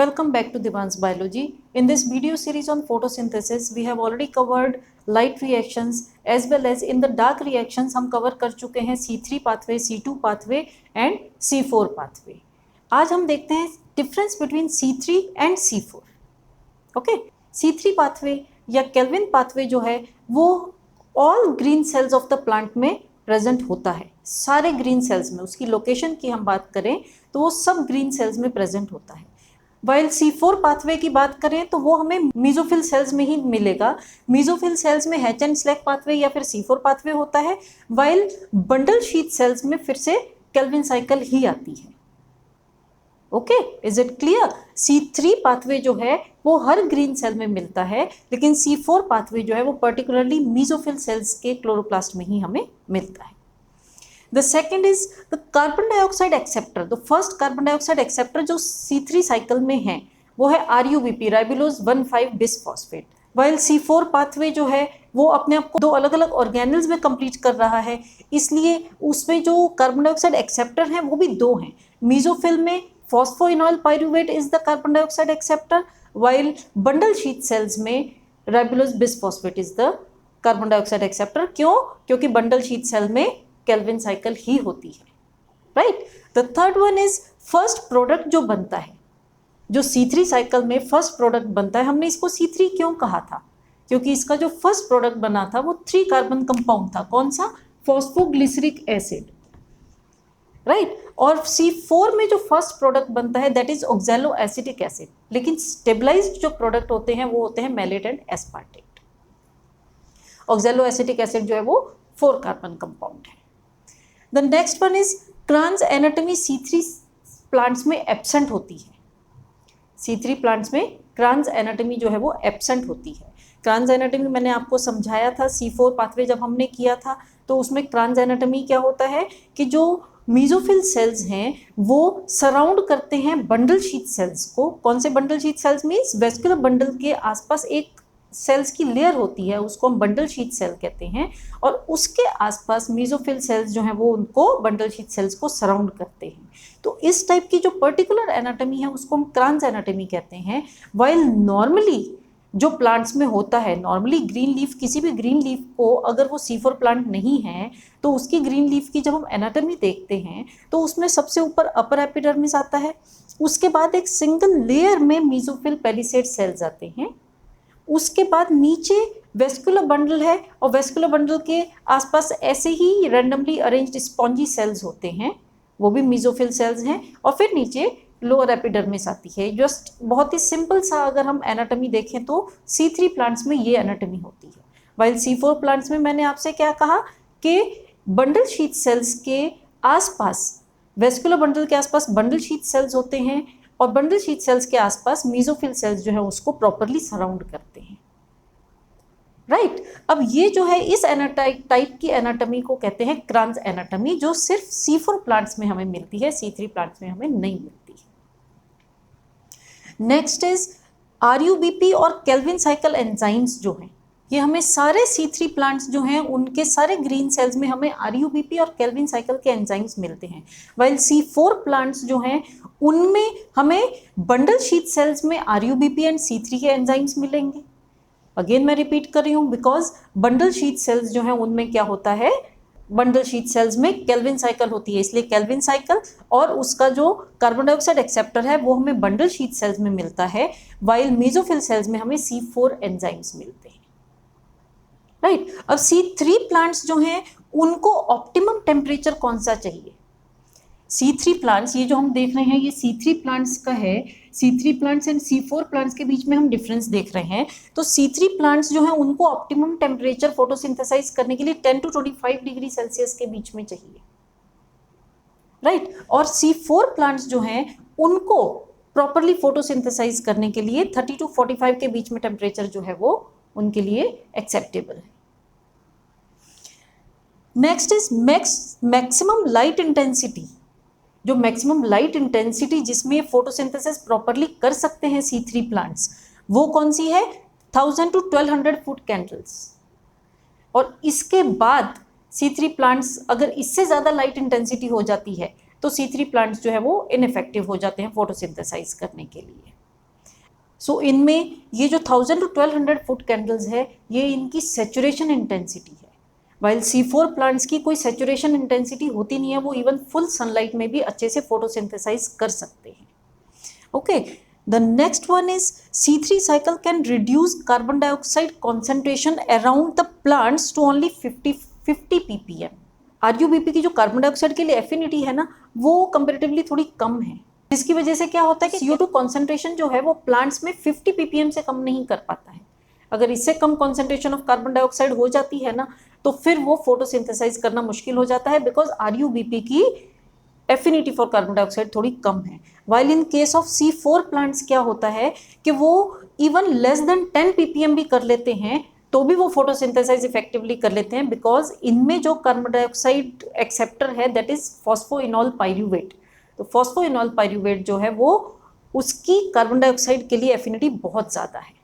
Welcome back to Divan's Biology. In this video series on photosynthesis, we have already covered light reactions as well as in the dark reactions हम cover कर चुके हैं C3 pathway, C2 pathway and C4 pathway. आज हम देखते हैं difference between C3 and C4. Okay? C3 pathway या Kelvin pathway जो है वो all green cells of the plant में प्रेजेंट होता है, सारे ग्रीन सेल्स में. उसकी लोकेशन की हम बात करें तो वो सब ग्रीन सेल्स में प्रेजेंट होता है. वाइल C4 पाथवे की बात करें तो वो हमें मीजोफिल सेल्स में ही मिलेगा. मीजोफिल सेल्स में हैच एंड स्लैग पाथवे या फिर C4 पाथवे होता है, वाइल बंडल शीथ सेल्स में फिर से केल्विन साइकिल ही आती है. Okay, is it clear? C3 pathway जो है वो हर ग्रीन सेल में मिलता है, लेकिन C4 पाथवे जो है वो पर्टिकुलरली मीजोफिल सेल्स के क्लोरोप्लास्ट में ही हमें मिलता है. The second is the carbon dioxide acceptor. The first carbon dioxide acceptor जो C3 साइकिल में है वो है RUBP, राइबोलोज 1,5 bisphosphate. While C4 pathway जो है वो अपने आप को दो अलग अलग ऑर्गेनल्स में कंप्लीट कर रहा है, इसलिए उसमें जो कार्बन डाइऑक्साइड एक्सेप्टर हैं वो भी दो हैं. मीजोफिल में phosphoenolpyruvate is the carbon dioxide acceptor, while bundle sheath cells में ribulose bisphosphate is the carbon dioxide acceptor. क्यों? क्योंकि बंडल शीथ सेल में केल्विन साइकिल ही होती है. Right. The third one is first product जो बनता है, जो C3 साइकिल में फर्स्ट प्रोडक्ट बनता है. हमने इसको C3 क्यों कहा था? क्योंकि इसका जो फर्स्ट प्रोडक्ट बना था वो 3 कार्बन कंपाउंड था. कौन सा? Phosphoglyceric acid. राइट. और C4 में जो फर्स्ट प्रोडक्ट बनता है that is oxaloacetic acid, लेकिन स्टेबलाइज्ड जो प्रोडक्ट होते हैं वो होते हैं malate and aspartate. Oxaloacetic acid जो है वो 4 कार्बन कंपाउंड है. The next one is Kranz anatomy. C3 plants में एब्सेंट होती है. C3 प्लांट्स में क्रान्स एनाटॉमी जो है वो एब्सेंट होती है. क्रान्स एनाटॉमी मैंने आपको समझाया था C4 पाथवे जब हमने किया था, तो उसमें क्रान्स एनाटॉमी क्या होता है कि जो मीजोफिल सेल्स हैं वो सराउंड करते हैं बंडल शीथ सेल्स को. कौन से bundle sheath sales? Means vascular bundle के आसपास एक सेल्स की लेयर होती है, उसको हम बंडल शीथ सेल कहते हैं, और उसके आसपास मीजोफिल सेल्स जो हैं वो उनको बंडल शीथ सेल्स को सराउंड करते हैं. तो इस टाइप की जो पर्टिकुलर एनाटॉमी है उसको हम क्रान्स एनाटॉमी कहते हैं. वाइल नॉर्मली जो प्लांट्स में होता है, नॉर्मली ग्रीन लीफ, किसी भी ग्रीन लीफ को अगर वो C4 प्लांट नहीं है तो उसकी ग्रीन लीफ की जब हम एनाटॉमी देखते हैं तो उसमें सबसे ऊपर अपर एपिडर्मिस आता है, उसके बाद एक सिंगल लेयर में मीजोफिल पेलिसेड सेल्स आते हैं, उसके बाद नीचे वेस्कुलर बंडल है और वेस्कुलर बंडल के आसपास ऐसे ही रैंडमली अरेंज्ड स्पॉन्जी सेल्स होते हैं, वो भी मीजोफिल सेल्स हैं, और फिर नीचे लोअर एपिडर्मिस आती है. जस्ट बहुत ही सिंपल सा अगर हम एनाटॉमी देखें तो C3 प्लांट्स में ये एनाटॉमी होती है. वाइल C4 प्लांट्स में मैंने आपसे क्या कहा कि बंडल शीथ सेल्स के आसपास, वेस्कुलर बंडल के आसपास बंडल शीथ सेल्स होते हैं और बंडल शीथ सेल्स के आसपास मीजोफिल सेल्स जो है उसको प्रॉपरली सराउंड करते हैं. राइट. अब ये जो है इस टाइप की एनाटॉमी को कहते हैं क्रान्स एनाटॉमी, जो सिर्फ C4 प्लांट्स में हमें मिलती है, C3 प्लांट्स में हमें नहीं मिलती है. नेक्स्ट इज RUBP और केल्विन साइकिल एंजाइम्स जो हैं, ये हमें सारे C3 प्लांट्स जो हैं उनके सारे ग्रीन सेल्स में हमें RUBP और केल्विन साइकिल के एंजाइम्स मिलते हैं. वाइल C4 प्लांट्स जो हैं उनमें हमें बंडल शीथ सेल्स में RUBP एंड C3 के एंजाइम्स मिलेंगे. अगेन मैं रिपीट कर रही हूँ, बिकॉज बंडल शीथ सेल्स जो हैं उनमें क्या होता है, बंडल शीथ सेल्स में केल्विन साइकिल होती है, इसलिए केल्विन साइकिल और उसका जो कार्बन डाइऑक्साइड एक्सेप्टर है वो हमें बंडल शीथ सेल्स में मिलता है, वाइल मीजोफिल सेल्स में हमें C4 एंजाइम्स मिलते हैं. राइट. अब C3 प्लांट्स जो हैं उनको ऑप्टिमम टेम्परेचर कौन सा चाहिए? C3 प्लांट्स, ये जो हम देख रहे हैं ये C3 प्लांट्स का है. C3 plants and C4 plants के बीच में हम डिफरेंस देख रहे हैं. तो C3 प्लांट्स जो हैं उनको ऑप्टिमम टेम्परेचर फोटोसिंथेसाइज करने के लिए 10 to 25 डिग्री सेल्सियस के बीच में चाहिए. राइट. और C4 प्लांट्स जो हैं उनको प्रॉपरली फोटोसिंथेसाइज करने के लिए 30 to 45 के बीच में टेम्परेचर जो है वो उनके लिए एक्सेप्टेबल है. Next is maximum light intensity. जो मैक्सिमम लाइट इंटेंसिटी जिसमें फोटोसिंथेसिस प्रॉपरली कर सकते हैं C3 प्लांट्स, वो कौन सी है? 1000 to 1200 फुट कैंडल्स. और इसके बाद C3 प्लांट्स अगर इससे ज़्यादा लाइट इंटेंसिटी हो जाती है तो C3 प्लांट्स जो है वो इनइफेक्टिव हो जाते हैं फोटोसिंथेसाइज करने के लिए. सो इनमें ये जो 1000 to 1200 फुट कैंडल्स है, ये इनकी सेचुरेशन इंटेंसिटी है, वाइल C4 प्लांट्स की कोई सेचुरेशन इंटेंसिटी होती नहीं है, वो इवन फुल सनलाइट में भी अच्छे से फोटोसिंथेसाइज कर सकते हैं। Okay, the next one is C3 cycle can reduce carbon dioxide concentration around the plants to only 50 ppm। RUBP की जो कार्बन डाइऑक्साइड के लिए एफिनिटी है ना, वो कंपेरेटिवली थोड़ी कम है, जिसकी वजह से क्या होता है कि CO2 कॉन्सेंट्रेशन जो है वो प्लांट्स में 50 ppm से कम नहीं कर पाता है। अगर इससे कम कॉन्सेंट्रेशन ऑफ कार्बन डाइऑक्साइड हो जाती है ना, तो फिर वो फोटोसिंथेसाइज करना मुश्किल हो जाता है, बिकॉज RUBP की एफिनिटी फॉर कार्बन डाइऑक्साइड थोड़ी कम है। While in case of C4 plants क्या होता है कि वो इवन लेस देन 10 ppm भी कर लेते हैं, तो भी वो फोटोसिंथेसाइज इफेक्टिवली कर लेते हैं, बिकॉज इनमें जो कार्बन डाइऑक्साइड एक्सेप्टर है दैट इज फॉस्फोइनॉल पाइरूवेट। तो फॉस्फोइनॉल पाइरूवेट जो है वो उसकी कार्बन डाइऑक्साइड के लिए एफिनिटी बहुत ज़्यादा है।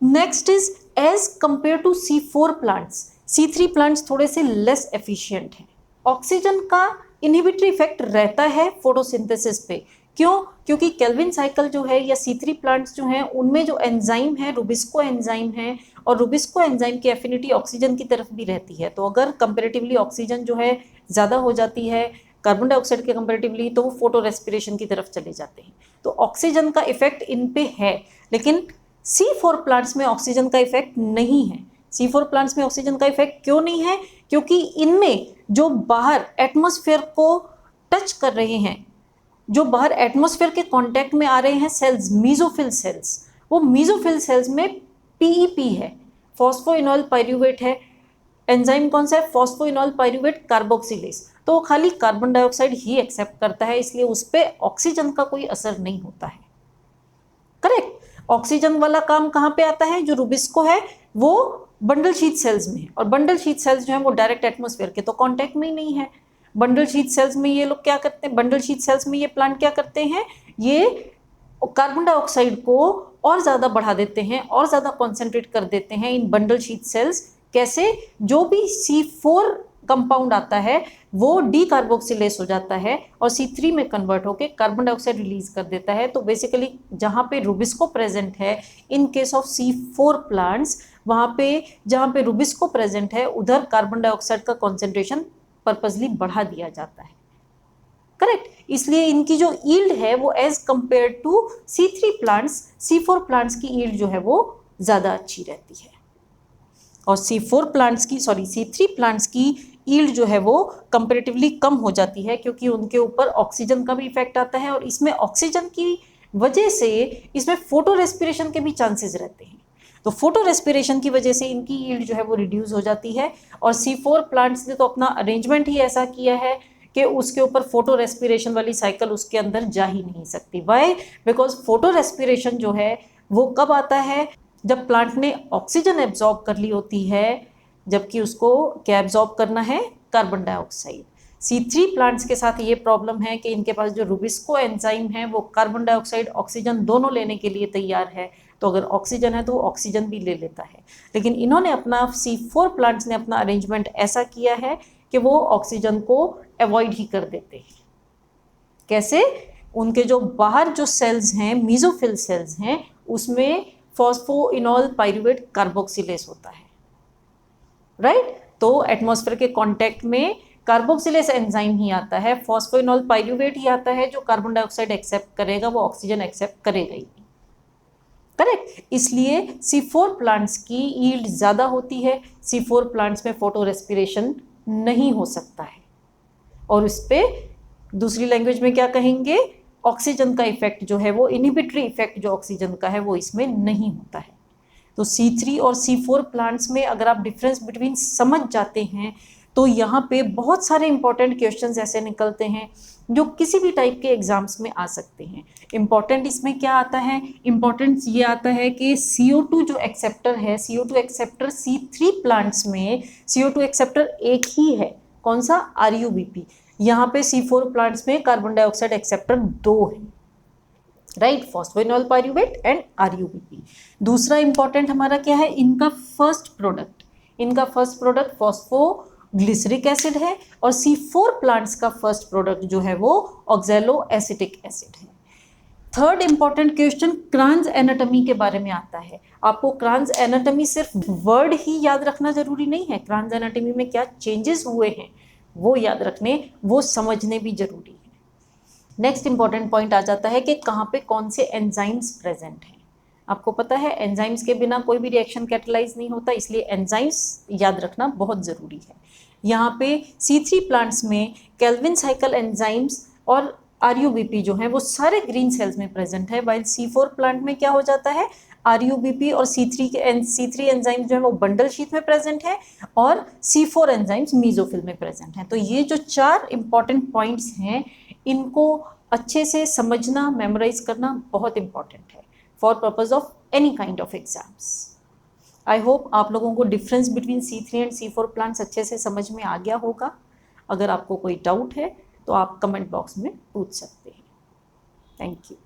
Next is as compare to C4 plants, C3 plants थोड़े से लेस एफिशिएंट हैं। ऑक्सीजन का इनहिबिटरी इफेक्ट रहता है फोटोसिंथेसिस पे, क्यों? क्योंकि केल्विन साइकिल जो है या C3 प्लांट्स जो हैं उनमें जो एंजाइम है रुबिस्को एंजाइम है, और रुबिस्को एंजाइम की एफिनिटी ऑक्सीजन की तरफ भी रहती है। तो अगर कंपेरेटिवली ऑक्सीजन जो है ज़्यादा हो जाती है कार्बन डाइऑक्साइड के कंपेरेटिवली, तो वो फोटो रेस्पिरेशन की तरफ चले जाते हैं। तो ऑक्सीजन का इफेक्ट इन पे है, लेकिन C4 प्लांट्स में ऑक्सीजन का इफेक्ट नहीं है। C4 प्लांट्स में ऑक्सीजन का इफेक्ट क्यों नहीं है? क्योंकि इनमें जो बाहर एटमॉस्फेयर को टच कर रहे हैं, जो बाहर एटमॉस्फेयर के कांटेक्ट में आ रहे हैं सेल्स, मीजोफिल सेल्स, वो मीजोफिल सेल्स में PEP है, फॉस्फोइनॉल पाइरूवेट है। एंजाइम कौन सा है? Phosphoenol pyruvate carboxylase. तो वो खाली कार्बन डाइऑक्साइड ही एक्सेप्ट करता है, इसलिए उस पर ऑक्सीजन का कोई असर नहीं होता है। करेक्ट। ऑक्सीजन वाला काम कहाँ पे आता है? जो रुबिस्को है वो बंडल शीथ सेल्स में है, और बंडल शीथ सेल्स जो है वो डायरेक्ट एटमॉस्फेयर के तो कांटेक्ट में ही नहीं है। बंडल शीथ सेल्स में ये लोग क्या करते हैं? बंडल शीथ सेल्स में ये प्लांट क्या करते हैं? ये कार्बन डाइऑक्साइड को और ज़्यादा बढ़ा देते हैं और ज़्यादा कॉन्सेंट्रेट कर देते हैं इन बंडल शीथ सेल्स। कैसे? जो भी C4 कंपाउंड आता है वो डीकार्बोक्सिलेज हो जाता है और C3 में कन्वर्ट होकर कार्बन डाइऑक्साइड रिलीज कर देता है। तो बेसिकली जहाँ पे रुबिस्को प्रेजेंट है in case of C4 plants, वहाँ पे जहाँ पे रुबिस्को प्रेजेंट है उधर कार्बन डाइऑक्साइड का कॉन्सेंट्रेशन पर्पसली बढ़ा दिया जाता है। करेक्ट। इसलिए इनकी जो यील्ड है वो as compare to C3 plants, C4 plants की यील्ड जो है वो ज़्यादा अच्छी रहती है, और C3 प्लांट्स की यील्ड जो है वो कंपेरेटिवली कम हो जाती है, क्योंकि उनके ऊपर ऑक्सीजन का भी इफेक्ट आता है, और इसमें ऑक्सीजन की वजह से इसमें फोटो रेस्पिरेशन के भी चांसेस रहते हैं। तो फोटो रेस्पिरेशन की वजह से इनकी यील्ड जो है वो रिड्यूस हो जाती है, और C4 प्लांट्स ने तो अपना अरेंजमेंट ही ऐसा किया है कि उसके ऊपर फोटो रेस्पिरेशन वाली साइकिल उसके अंदर जा ही नहीं सकती। वाई? बिकॉज फोटो रेस्पिरेशन जो है वो कब आता है? जब प्लांट ने ऑक्सीजन एब्जॉर्ब कर ली होती है, जबकि उसको क्या एब्जॉर्ब करना है? Carbon dioxide. C3 प्लांट्स के साथ ये प्रॉब्लम है कि इनके पास जो रुबिस्को एंजाइम है वो कार्बन डाइऑक्साइड ऑक्सीजन दोनों लेने के लिए तैयार है, तो अगर ऑक्सीजन है तो वो ऑक्सीजन भी ले लेता है। लेकिन इन्होंने अपना C4 प्लांट्स ने अपना अरेंजमेंट ऐसा किया है कि वो ऑक्सीजन को अवॉइड ही कर देते हैं। कैसे? उनके जो बाहर जो सेल्स हैं, मीजोफिल सेल्स हैं, उसमें फॉस्फोइनॉल पाइरूवेट कार्बोक्सिलेज होता है, राइट? तो एटमॉस्फेयर के कांटेक्ट में कार्बोक्सिलेज एंजाइम ही आता है, फॉस्फोइनॉल पाइरूवेट ही आता है जो कार्बन डाइऑक्साइड एक्सेप्ट करेगा, वो ऑक्सीजन एक्सेप्ट करेगा ही। करेक्ट। इसलिए C4 प्लांट्स की यील्ड ज़्यादा होती है, C4 प्लांट्स में फोटो रेस्पिरेशन नहीं हो सकता है, और उस पर दूसरी लैंग्वेज में क्या कहेंगे? ऑक्सीजन का इफेक्ट जो है वो इनहिबिटरी इफेक्ट जो ऑक्सीजन का है वो इसमें नहीं होता है। तो C3 और C4 प्लांट्स में अगर आप डिफरेंस बिटवीन समझ जाते हैं तो यहाँ पे बहुत सारे इंपॉर्टेंट क्वेश्चंस ऐसे निकलते हैं जो किसी भी टाइप के एग्जाम्स में आ सकते हैं। इम्पॉर्टेंट इसमें क्या आता है? इम्पॉर्टेंस ये आता है कि CO2 जो एक्सेप्टर है, CO2 एक्सेप्टर C3 प्लांट्स में CO2 एक्सेप्टर एक ही है। कौन सा? RUBP। यहाँ पे C4 प्लांट्स में कार्बन डाइऑक्साइड एक्सेप्टर 2 है, right? Phosphoenol pyruvate and RUBP। दूसरा इंपॉर्टेंट हमारा क्या है? इनका फर्स्ट प्रोडक्ट फॉस्फोग्लिसरिक एसिड है, और C4 प्लांट्स का फर्स्ट प्रोडक्ट जो है वो ऑक्सैलो एसिटिक एसिड है। थर्ड इंपॉर्टेंट क्वेश्चन क्रान्स एनाटॉमी के बारे में आता है। आपको क्रान्स एनाटॉमी सिर्फ वर्ड ही याद रखना जरूरी नहीं है, क्रान्स एनाटॉमी में क्या चेंजेस हुए हैं वो याद रखने, वो समझने भी जरूरी है। नेक्स्ट इंपॉर्टेंट पॉइंट आ जाता है कि कहाँ पे कौन से एंजाइम्स प्रेजेंट हैं। आपको पता है एंजाइम्स के बिना कोई भी रिएक्शन कैटेलाइज नहीं होता, इसलिए एंजाइम्स याद रखना बहुत ज़रूरी है। यहाँ पे C3 प्लांट्स में केल्विन साइकिल एंजाइम्स और RUBP जो है वो सारे ग्रीन सेल्स में प्रेजेंट है, वाइल C4 प्लांट में क्या हो जाता है, RUBP और C3 एंजाइम्स जो है वो बंडल शीथ में प्रेजेंट है और C4 एंजाइम्स मीजोफिल में प्रेजेंट हैं। तो ये जो 4 इंपॉर्टेंट पॉइंट्स हैं इनको अच्छे से समझना, मेमोराइज करना बहुत इंपॉर्टेंट है for purpose of any kind of exams. I hope आप लोगों को difference between C3 and C4 plants अच्छे से समझ में आ गया होगा। अगर आपको कोई डाउट है तो आप कमेंट बॉक्स में पूछ सकते हैं। Thank you.